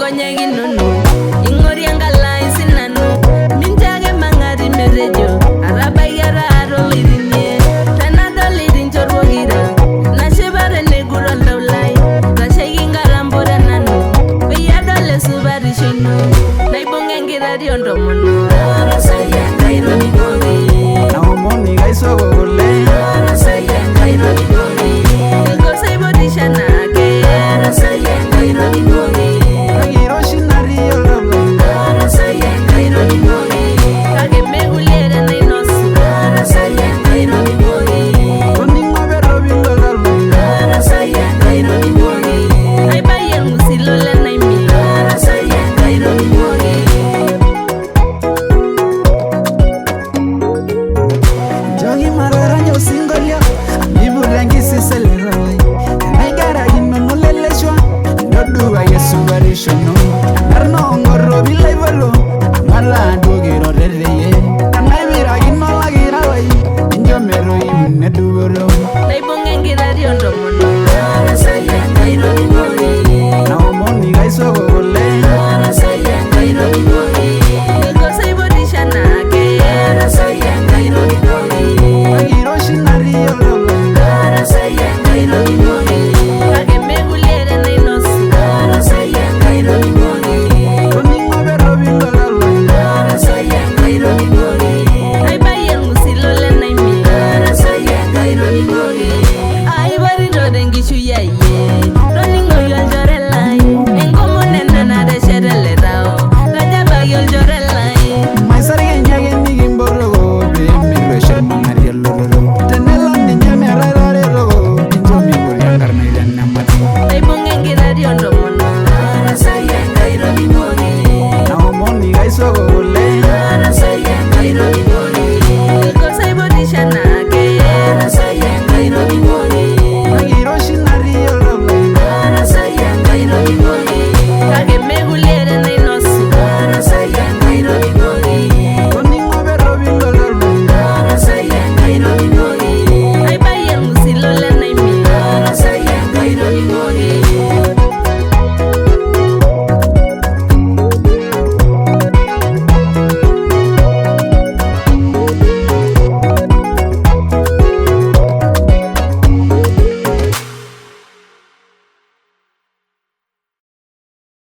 konyek inonu ingori enkalai sinanu minchake mang'ati metejo atabakiara atoloitinye tenadol itinchot pokira nashipa teneguro oltau lai tashaiki nkatambo tenanu peyie adol esupatisho ino naibung'a enkitati ontomono arasai Enkai toningoki naomoni kaisoko kule arasai Enkai toningoki ilgosai potisha naake arasai Enkai toningoki kakiroshi natii oltau arasai Enkai toningoki kake mekulie tenainosu arasai Enkai toningoki toning'o perropil oltau arasai Enkai toningoki aibayie irng'usilo lenaimi arasai Enkai toningoki nchooki mataranya osinkolio niput enkisiselelai enaigarakinono leleshwa ntoduaki esupatisho ino enkarna ong'orropi laipolo amataa duo kiroteteyie enaipirakino olakira lai nincho metoyu nedupoto naibung'a enkitati ontomono arasai Enkai toningoki naomoni kaisoko kule arasai Enkai toningoki ilgosai potisha naake arasai Enkai toningoki kakiroshi natii oltau arasai Enkai toningoki kake mekulie tenainosu arasai Enkai toningoki toning'o perropil oltau arasai Enkai toningoki aibayie irng'usilo lenaimi arasai Enkai toningoki aiparito tenkishui ayie toning'oki olchore lai enkomon ena natesheta ele tao kajabaki olchore lai maisarkinya ake nikimboroko peemitu esho irmang'ati elototo tenelo ninye metaa itaretoko nincho mipoti enkarna itenemati naibung'a enkitati ontomono arasai Enkai toningoki naomoni kaisoko